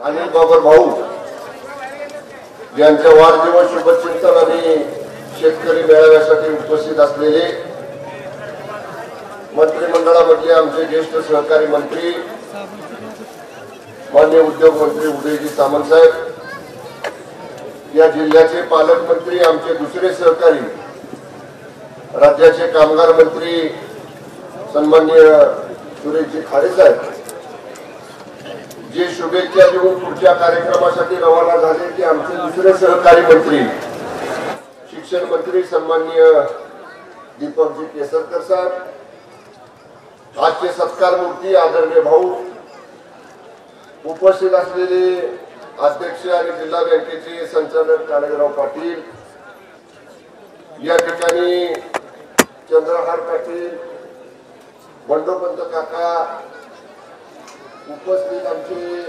अनिल बाबर भाऊ यांच्या वाढदिवस शुभचिंतन आणि शेतकरी मेळाव्यासाठी उपस्थित असलेले मंत्रिमंडळामधले आमचे ज्येष्ठ सहकारी मंत्री माननीय उद्योग मंत्री उदयजी सामंत साहेब, या जिल्ह्याचे पालकमंत्री आमचे दुसरे सहकारी राज्याचे कामगार मंत्री सन्माननीय सुरेशजी खाडे साहेब, जे शुभेच्छा देऊन पुढच्या कार्यक्रमासाठी रवाना झाले ते आमचे दुसरे सहकारी मंत्री शिक्षण मंत्री सन्माननीय दीपकजी केसरकर साहेब, आजचे सत्कार मूर्ती आदरणीय भाऊ, उपस्थित असलेले अध्यक्ष आणि जिल्हा बँकेचे संचालक काळेराव पाटील, या ठिकाणी चंद्रहार पाटील, बंडोपंत काका, उपस्थित आमचे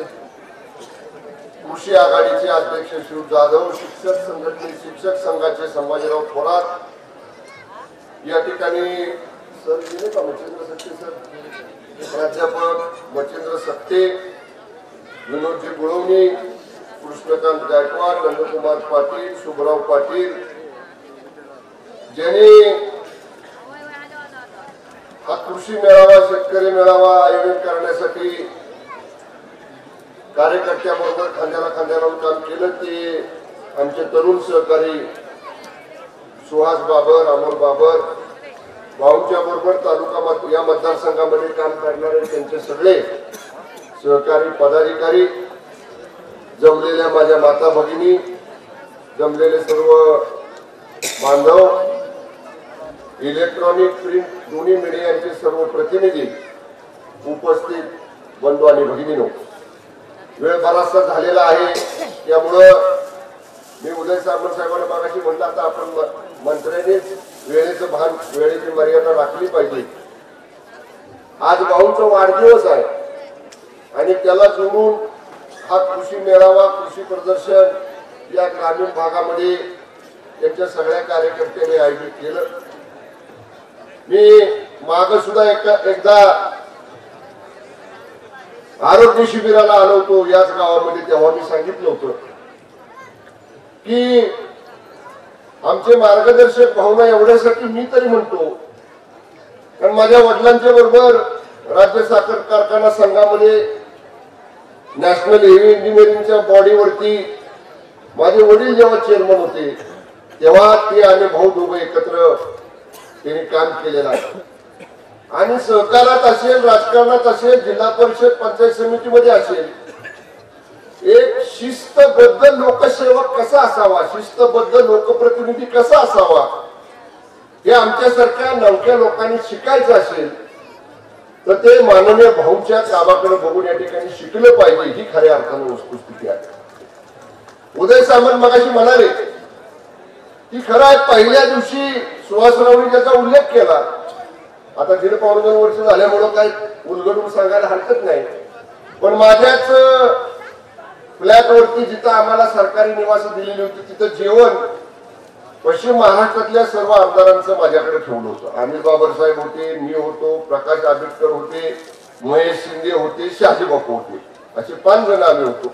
कृषी आघाडीचे अध्यक्ष शिव जाधव, शिक्षक संघाचे संभाजीराव थोरात, या ठिकाणी सर मच्छिंद्र सक्ते सर, प्राध्यापक मच्छिंद्र सक्ते, विनोदजी गुळवणी, कृष्णकांत गायकवाड, नंदकुमार पाटील, शुभराव पाटील, ज्यांनी हा कृषी मेळावा शेतकरी मेळावा आयोजित करण्यासाठी कार्यकर्त्याबरोबर खांद्याला खांद्या लावून काम केलं ते आमचे तरुण सहकारी सुहास बाबर, अमोल बाबर, भाऊंच्या बरोबर तालुका या मतदारसंघामध्ये काम करणारे त्यांचे सगळे सहकारी पदाधिकारी, जमलेल्या माझ्या माता भगिनी, जमलेले सर्व बांधव, इलेक्ट्रॉनिक प्रिंट दोन्ही मीडियाचे सर्व प्रतिनिधी, उपस्थित बंधू आणि भगिनींनो, वेळ बराचसा झालेला आहे, त्यामुळं मी उदय सामंत साहेबांना मागाशी म्हटलं आता आपण मंत्र्यांनीच वेळेचं भान, वेळेची मर्यादा राखली पाहिजे. आज भाऊंचा वाढदिवस आहे आणि त्याला जोडून हा कृषी मेळावा, कृषी प्रदर्शन या ग्रामीण भागामध्ये त्यांच्या सगळ्या कार्यकर्त्यांनी आयोजित केलं. मी माग सुद्धा एकदा आरोग्य शिबिराला आलो होतो याच गावामध्ये, तेव्हा मी सांगितलं होतं की आमचे मार्गदर्शक भावना एवढ्यासाठी मी तरी म्हणतो, कारण माझ्या वडिलांच्या बरोबर राज्य साखर कारखाना संघामध्ये नॅशनल हेवी इंजिनिअरिंगच्या बॉडीवरती माझे वडील जेव्हा चेअरमन होते तेव्हा ते आणि भाऊ दोघे एकत्र त्यांनी काम केलेलं आहे. आणि सहकारात असेल, राजकारणात असेल, जिल्हा परिषद पंचायत समितीमध्ये असेल, एक शिस्तबद्ध लोकसेवक कसा असावा, शिस्तबद्ध लोकप्रतिनिधी कसा असावा, हे आमच्यासारख्या नवख्या लोकांनी शिकायचं असेल तर ते माननीय भाऊंच्या कामाकडे बघून या ठिकाणी शिकलं पाहिजे, ही खऱ्या अर्थाने वस्तुस्थिती आहे. उदय सामंत मगाशी म्हणाले की खरं आहे, पहिल्या दिवशी सुहासरावनी त्याचा उल्लेख केला. आता 1.5-2 वर्ष झाल्यामुळं काय उलगडून सांगायला हरकत नाही, पण माझ्याच फ्लॅटवरती जिथं आम्हाला सरकारी निवास दिलेली होती तिथं जेवण पश्चिम महाराष्ट्रातल्या सर्व आमदारांचं माझ्याकडे ठेवलं होतं. अनिल बाबर साहेब होते, मी होतो, प्रकाश आंबेडकर होते, महेश शिंदे होते, शहाजी बापू होते, असे 5 जण आम्ही होतो.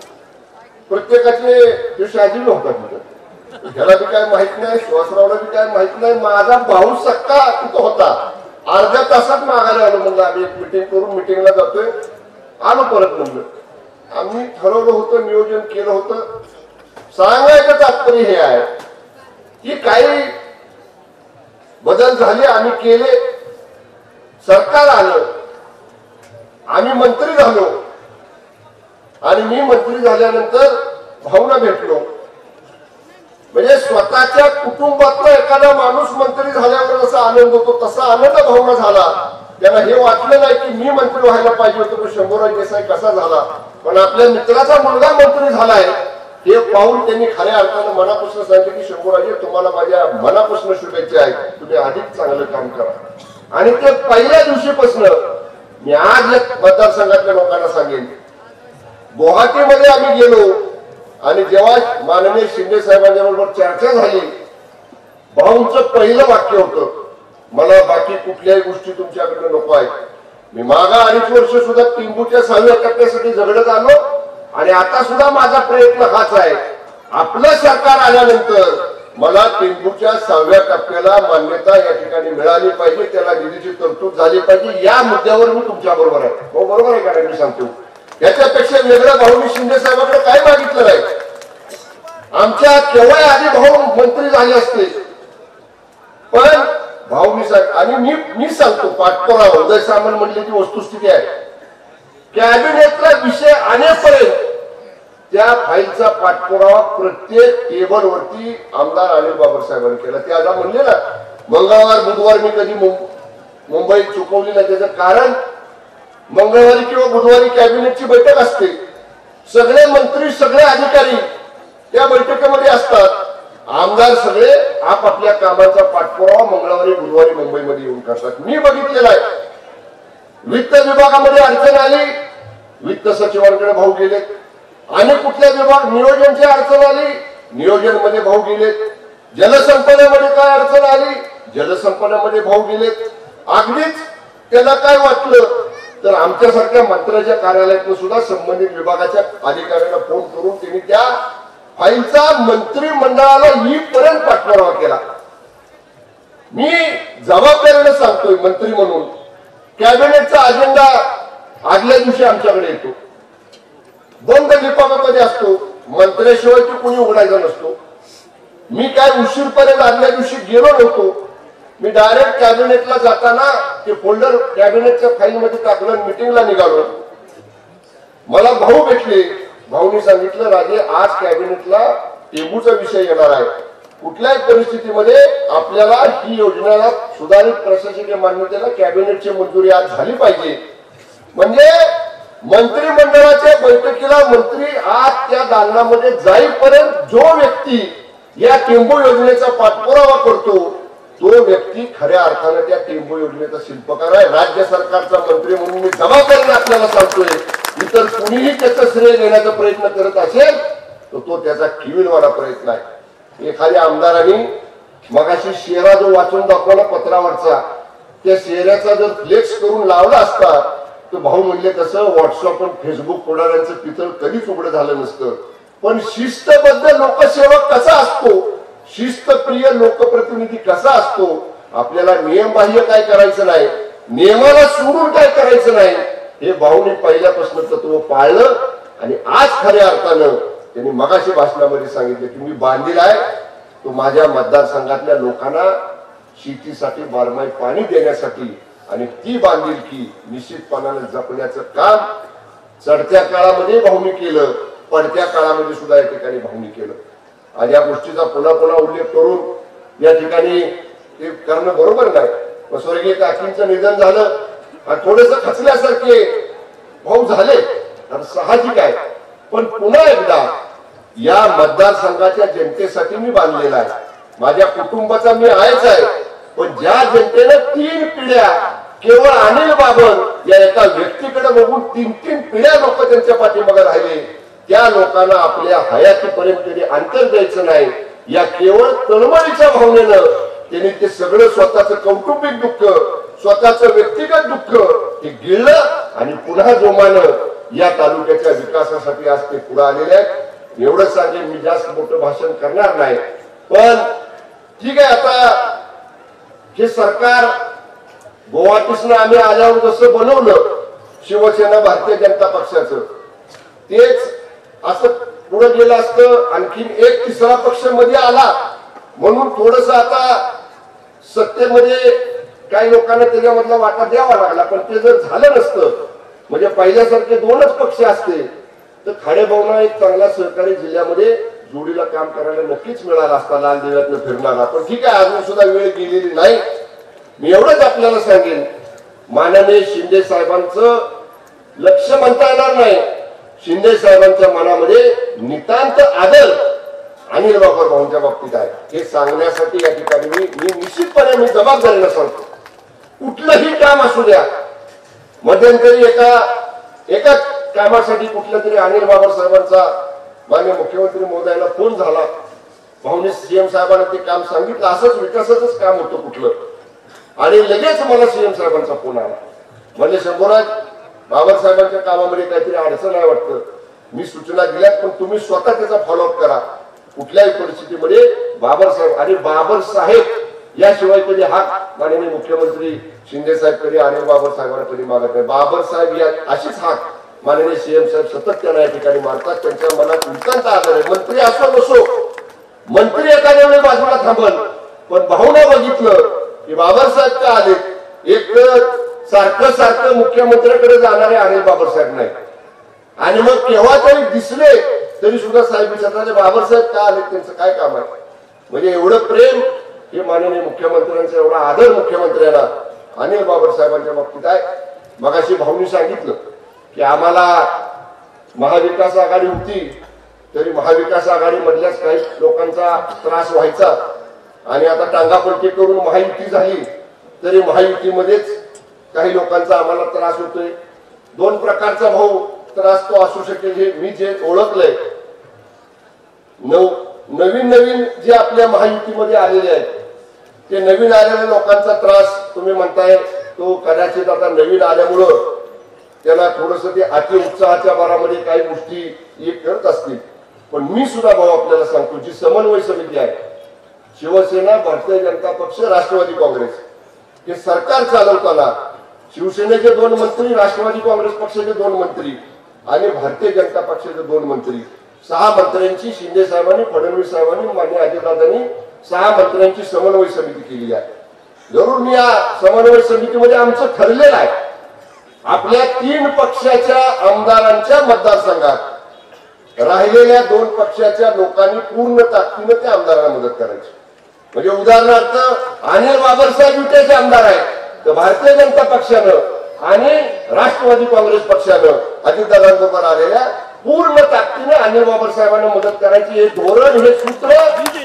प्रत्येकाचे शहाजी नव्हता तिथं, ह्याला बी काय माहित नाही, सुहासरावला बी काय माहित नाही. माझा भाऊ सक्का तिथं होता. अर्ध्या तासात मागायला आलो, म्हणलं आम्ही एक मिटिंग करून मिटिंगला जातोय, आलो परत. म्हणलं आम्ही ठरवलं होतं, नियोजन केलं होतं. सांगायचं तात्पर्य हे आहे की काही बदल झाले, आम्ही केले, सरकार आलं, आम्ही मंत्री झालो आणि मी मंत्री झाल्यानंतर भाऊंना भेटलो. म्हणजे स्वतःच्या कुटुंबातला एखादा माणूस मंत्री झाल्यावर जसा आनंद होतो तसा आनंद भावना झाला. त्यांना हे वाटलं नाही की मी मंत्री व्हायला पाहिजे होतो पण शंभूराज देसाई कसा झाला, पण आपल्या मित्राचा मुलगा मंत्री झालाय हे पाहून त्यांनी खऱ्या अर्थानं मनापासून सांगितलं की शंभूराजे तुम्हाला माझ्या मनापासून शुभेच्छा आहेत, तुम्ही अधिक चांगलं काम करा. आणि ते पहिल्या दिवशीपासून मी आज एक मतदारसंघातल्या लोकांना सांगेन, गुवाहाटीमध्ये आम्ही गेलो आणि जेव्हा माननीय शिंदे साहेबांच्या बरोबर चर्चा झाली, भाऊंचं पहिलं वाक्य होतं, मला बाकी कुठल्याही गोष्टी तुमच्याकडे नको आहेत. मी मागा 2.5 वर्ष सुद्धा टिंबूच्या 6व्या टप्प्यासाठी झगडत आलो आणि आता सुद्धा माझा प्रयत्न हाच आहे, आपलं सरकार आल्यानंतर मला टेंबूच्या 6व्या टप्प्याला मान्यता या ठिकाणी मिळाली पाहिजे, त्याला निधीची तरतूद झाली पाहिजे. या मुद्द्यावर मी तुमच्या बरोबर आहे. हो बरोबर आहे का? मी सांगतो याच्यापेक्षा वेगळं भाऊ शिंदे साहेबांकडे काय मागितलं नाही. आमच्या केव्हा आधी भाऊ मंत्री झाले असते, पण भाऊ मी सांगतो पाठपुरावा उदय सामंत म्हणले ती वस्तुस्थिती आहे. कॅबिनेटचा विषय आणेपर्यंत त्या फाईलचा पाठपुरावा प्रत्येक टेबलवरती आमदार अनिल बाबर साहेबांनी केला. ते आता म्हणले ना मंगळवार बुधवार मी कधी मुंबईत चुकवली नाही. त्याचं कारण मंगळवारी किंवा बुधवारी कॅबिनेटची बैठक असते, सगळे मंत्री सगळे अधिकारी त्या बैठकीमध्ये असतात, आमदार सगळे आपापल्या कामाचा पाठपुरावा मंगळवारी बुधवारी मुंबईमध्ये येऊन करतात. मी बघितलेला आहे. वित्त विभागामध्ये अडचण आली, वित्त सचिवांकडे भाऊ गेले. आणि कुठल्या विभाग नियोजनची अडचण आली, नियोजन मध्ये भाऊ गेलेत. जलसंपदेमध्ये काय अडचण आली, जलसंपदेमध्ये भाऊ गेलेत. अगदीच त्याला काय वाटलं तर आमच्यासारख्या मंत्र्याच्या कार्यालयातून सुद्धा संबंधित विभागाच्या अधिकाऱ्यांना फोन करून त्यांनी त्या फाईलचा मंत्रिमंडळाला येईपर्यंत पाठपुरावा केला. मी जबाबदारीने सांगतोय मंत्री म्हणून, कॅबिनेटचा अजेंडा आदल्या दिवशी आमच्याकडे येतो, बंद विभागामध्ये असतो, मंत्र्याशिवाय तो कोणी उघडायचा नसतो. मी काय उशीरपर्यंत आदल्या दिवशी गेलो नव्हतो. मी डायरेक्ट कॅबिनेटला जाताना ते फोल्डर कॅबिनेटच्या फाईलमध्ये टाकलं, मिटिंगला निघालो. मला भाऊ भेटले. भाऊनी सांगितलं राजे आज कॅबिनेटला टेंबूचा विषय येणार आहे, कुठल्याही परिस्थितीमध्ये आपल्याला ही योजनेला सुधारित प्रशासकीय मान्यतेला कॅबिनेटची मंजुरी आज झाली पाहिजे. म्हणजे मंत्रिमंडळाच्या बैठकीला मंत्री आज त्या दालनामध्ये जाईपर्यंत जो व्यक्ती या टेंबू योजनेचा पाठपुरावा करतो तो व्यक्ती खऱ्या अर्थाने त्या टेंबू योजनेचा शिल्पकार आहे. राज्य सरकारचा मंत्री म्हणून मी जबाबदारीने आपल्याला सांगतोय, इतर कुणीही त्याचा श्रेय घेण्याचा प्रयत्न करत असेल तर तो त्याचा किविलवाला प्रयत्न आहे. एखाद्या आमदारांनी मगाशी शेरा जो वाचून दाखवला पत्रावरचा, त्या शेऱ्याचा जर फ्लेक्स करून लावला असता तर भाऊ म्हणले तसं व्हॉट्सअप आणि फेसबुक पुढाऱ्यांचं पितळ कधीच उघडं झालं नसतं. पण शिस्तबद्ध लोकसेवक कसा असतो, शिस्तप्रिय लोकप्रतिनिधी कसा असतो, आपल्याला नियमबाह्य काय करायचं नाही, नियमाला सोडून काय करायचं नाही, हे भाऊने पहिल्यापासून तत्व पाळलं. आणि आज खऱ्या अर्थानं त्यांनी मगाशी भाषणामध्ये सांगितलं की मी बांधील आहे तो माझ्या मतदारसंघातल्या लोकांना शेतीसाठी बारमाही पाणी देण्यासाठी, आणि ती बांधिलकी निश्चितपणाने जपण्याचं काम चढत्या काळामध्ये भाऊनी केलं, पडत्या काळामध्ये सुद्धा या ठिकाणी भाऊनी केलं. आणि या गोष्टीचा पुन्हा पुन्हा उल्लेख करून या ठिकाणी ते करणं बरोबर नाही. स्वर्गीय काकींचं निधन झालं आणि थोडंसं खचल्यासारखे भाऊ झाले तर साहजिक आहे. पण पुन्हा एकदा या मतदारसंघाच्या जनतेसाठी मी बांधलेला आहे, माझ्या कुटुंबाचा मी आहेच आहे. पण ज्या जनतेनं 3 पिढ्या केवळ अनिल बाबर या एका व्यक्तीकडे बघून 3 पिढ्या लोक त्यांच्या पाठीमागे राहिले, त्या लोकांना आपल्या हयातीपर्यंत कधी अंतर द्यायचं नाही. या केवळ तळमळीच्या भावनेनं त्यांनी ते सगळं स्वतःचं कौटुंबिक दुःख, स्वतःचं व्यक्तिगत दुःख हे गिळलं आणि पुन्हा जोमानं या तालुक्याच्या विकासासाठी आज ते पुढे आलेले आहेत. एवढं सांगेन, मी जास्त मोठं भाषण करणार नाही. पण ठीक आहे, आता हे सरकार गुवाहाटीसनं आम्ही आल्यावर जसं बनवलं शिवसेना भारतीय जनता पक्षाचं, तेच असं पुढे गेलं असतं. आणखीन एक तिसरा पक्ष मध्ये आला म्हणून थोडस आता सत्तेमध्ये काही लोकांना त्याच्यामधला वाटा द्यावा लागला. पण ते जर झालं नसतं, म्हणजे पहिल्यासारखे 2च पक्ष असते तर खाडेभाऊंना एक चांगला सहकारी जिल्ह्यामध्ये जोडीला काम करायला नक्कीच मिळाला असता, लाल दिव्यातनं फिरणारा. पण ठीक आहे, अजून सुद्धा वेळ गेलेली नाही. मी एवढंच आपल्याला सांगेन, माननीय शिंदे साहेबांचं लक्ष म्हणता येणार नाही, शिंदे साहेबांच्या मनामध्ये नितांत आदर अनिल बाबर भाऊंच्या बाबतीत आहे. हे सांगण्यासाठी या ठिकाणी मी निश्चितपणे मी जबाबदारीने सांगतो. कुठलंही काम असू द्या, मध्यंतरी एका कामासाठी कुठल्या तरी अनिल बाबर साहेबांचा माननीय मुख्यमंत्री महोदयाला फोन झाला, भाऊने सीएम साहेबांना ते काम सांगितलं, असंच विकासाचंच काम होतं कुठलं, आणि लगेच मला सीएम साहेबांचा फोन आला. म्हणजे शंभूराज बाबर साहेबांच्या कामामध्ये काहीतरी अडचण आहे वाटतं, मी सूचना दिल्यात, पण तुम्ही स्वतः त्याचा फॉलोअप करा. कुठल्याही परिस्थितीमध्ये बाबासाहेब आणि बाबासाहेब याशिवाय कधी हाक माननीय मुख्यमंत्री शिंदे साहेब कधी अनिल बाबासाहेबांना कधी मागत नाही. बाबासाहेब या अशीच हाक माननीय सीएम साहेब सतत त्यांना या ठिकाणी मारतात. त्यांच्या मनात नितांत आदर आहे. मंत्री असो नसो, मंत्री एखाद्या वेळी बाजूला थांबल, पण भावना बघितलं की बाबासाहेब का आले. एक सारखं सारखं मुख्यमंत्र्याकडे जाणारे अनिल बाबासाहेब नाही, आणि मग केव्हा तरी दिसले तरी सुद्धा साहेब विचारणारे बाबासाहेब का आले, त्यांचं काय काम आहे. म्हणजे एवढं प्रेम हे माननीय मुख्यमंत्र्यांचा, एवढा आदर मुख्यमंत्र्यांना अनिल बाबासाहेबांच्या बाबतीत आहे. मगाशी भाऊनी सांगितलं की आम्हाला महाविकास आघाडी होती तरी महाविकास आघाडी मधल्याच काही लोकांचा त्रास व्हायचा, आणि आता टांगापलटी करून महायुती झाली तरी महायुतीमध्येच काही लोकांचा आम्हाला त्रास होतोय. दोन प्रकारचा भाऊ त्रास तो असू शकेल हे मी जे ओळखलंय. नवीन नवीन जे आपल्या महायुतीमध्ये आलेले आहेत ते नवीन आलेल्या लोकांचा त्रास तुम्ही म्हणताय तो कदाचित आता नवीन आल्यामुळं त्याला थोडस ते अति उत्साहाच्या भरामध्ये काही गोष्टी करत असतील. पण मी सुद्धा भाऊ आपल्याला सांगतो, जी समन्वय समिती आहे शिवसेना, भारतीय जनता पक्ष, राष्ट्रवादी काँग्रेस हे सरकार चालवताना शिवसेनेचे 2 मंत्री, राष्ट्रवादी काँग्रेस पक्षाचे 2 मंत्री आणि भारतीय जनता पक्षाचे 2 मंत्री, 6 मंत्र्यांची शिंदे साहेबांनी, फडणवीस साहेबांनी, माननीय अजितदादांनी 6 मंत्र्यांची समन्वय समिती केलेली आहे. जरूर मी या समन्वय समितीमध्ये आमचं ठरलेलं आहे आपल्या 3 पक्षाच्या आमदारांच्या मतदारसंघात राहिलेल्या 2 पक्षाच्या लोकांनी पूर्ण ताकदीने त्या आमदारांना मदत करायची. म्हणजे उदाहरणार्थ अनिल बाबासाहेब युतीचे आमदार आहेत तर भारतीय जनता पक्षानं आणि राष्ट्रवादी काँग्रेस पक्षानं अजितदादांबरोबर आलेल्या पूर्ण ताकदीने अनिल बाबासाहेबांना मदत करायची. हे धोरण, हे सूत्र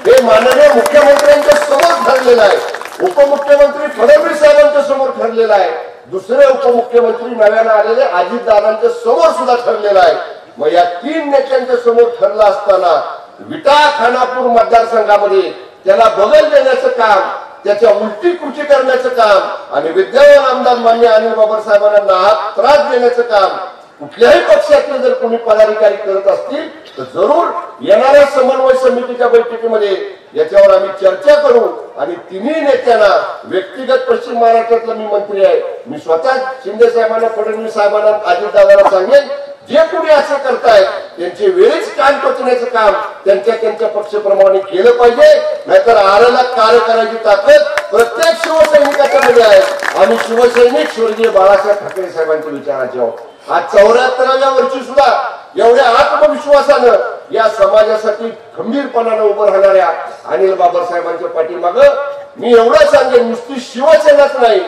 हे माननीय मुख्यमंत्र्यांच्या समोर ठरलेलं आहे. उपमुख्यमंत्री फडणवीस साहेबांच्या समोर ठरलेलं आहे. दुसरे उपमुख्यमंत्री नव्यानं आलेले अजितदादांच्या समोर सुद्धा ठरलेलं आहे. मग या 3 नेत्यांच्या समोर ठरलं असताना विटा खानापूर मतदारसंघामध्ये त्याला बगल देण्याचं काम, त्याच्या उलटी कृती करण्याचं काम आणि विद्यमान आमदार मान्य अनिल बाबासाहेबांना नाहक त्रास देण्याचं काम कुठल्याही पक्षातले जर कोणी पदाधिकारी करत असतील तर जरूर येणाऱ्या समन्वय समितीच्या बैठकीमध्ये याच्यावर आम्ही चर्चा करू. आणि 3 नेत्यांना व्यक्तिगत पश्चिम महाराष्ट्रातला मी मंत्री आहे, मी स्वतः शिंदे साहेबांना, फडणवीस साहेबांना, अजितदादांना सांगेन जे कोणी असं करतायत त्यांचे वेळीच कान टोचण्याचं काम त्यांच्या पक्षप्रमाणे केलं पाहिजे. नाहीतर आरेला कार्य करायची ताकद प्रत्येक शिवसैनिकाच्या मध्ये आहे. आम्ही शिवसैनिक स्वर्गीय बाळासाहेब ठाकरे साहेबांच्या विचाराचे आहोत. आज 74व्या वर्षी सुद्धा एवढ्या आत्मविश्वासानं या समाजासाठी खंबीरपणानं उभं राहणाऱ्या अनिल बाबासाहेबांच्या पाठीमागं मी एवढं सांगेन, नुसती शिवसेनाच नाही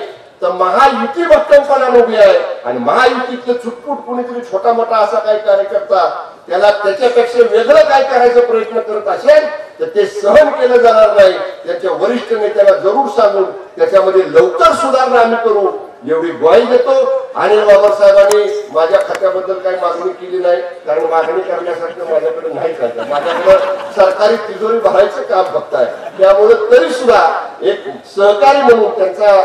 तर महायुती भक्कमपणानं उभी आहे. आणि महायुतीतले चुटपुट कोणीतरी छोटा मोठा असा काही कार्यकर्ता त्याला त्याच्यापेक्षा वेगळं काय करायचा प्रयत्न करत असेल तर ते सहन केलं जाणार नाही. त्यांच्या वरिष्ठ नेत्याला जरूर सांगून त्याच्यामध्ये लवकर सुधारणा आम्ही करू एवढी ग्वाही देतो. अनिल बाबासाहेबांनी माझ्या खात्याबद्दल काही मागणी केली नाही, कारण मागणी करण्यासारखं माझ्याकडे नाही काय, माझ्याकडे सरकारी तिजोरी भरायचं काम फक्त आहे. त्यामुळे तरी सुद्धा एक सहकारी म्हणून, त्यांचा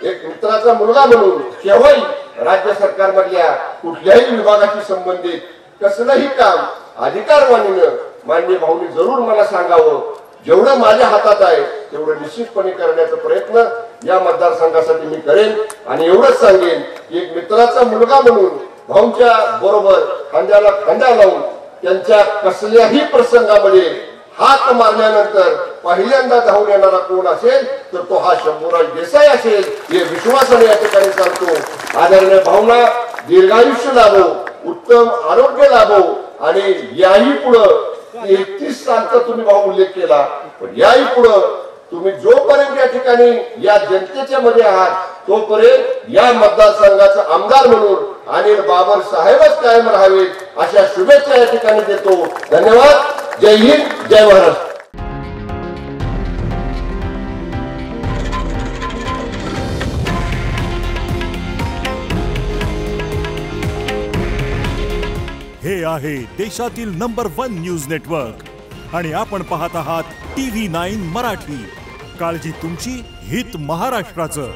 एक मित्राचा मुलगा म्हणून केव्हाही राज्य सरकारमधल्या कुठल्याही विभागाशी संबंधित कसलंही काम अधिकारवाणीनं माननीय भाऊनी जरूर मला सांगावं. जेवढं माझ्या हातात आहे तेवढं निश्चितपणे करण्याचा प्रयत्न या मतदारसंघासाठी मी करेन. आणि एवढंच सांगेन की एक मित्राचा मुलगा म्हणून भाऊंच्या बरोबर खांद्याला खांदा लावून त्यांच्या कसल्याही प्रसंगामध्ये हात मारल्यानंतर पहिल्यांदा धावून येणारा कोण असेल तर तो हा शंभूराज देसाई असेल हे विश्वासाने या ठिकाणी सांगतो. आदरणीय भावना दीर्घायुष्य लाभो, उत्तम आरोग्य लाभो आणि याही पुढं 31 सालचा तुम्ही भाऊ उल्लेख केला, पण याही पुढं तुम्ही जोपर्यंत या ठिकाणी या जनतेच्या मध्ये आहात तोपर्यंत या मतदारसंघाचा आमदार म्हणून अनिल बाबासाहेबच कायम राहावेत अशा शुभेच्छा या ठिकाणी देतो. धन्यवाद. जय हिंद, जय महाराष्ट्र. हे आहे देशातील नंबर 1 न्यूज नेटवर्क आणि आपण पाहत आहात TV9 मराठी. काळजी तुमची, हित महाराष्ट्राचं.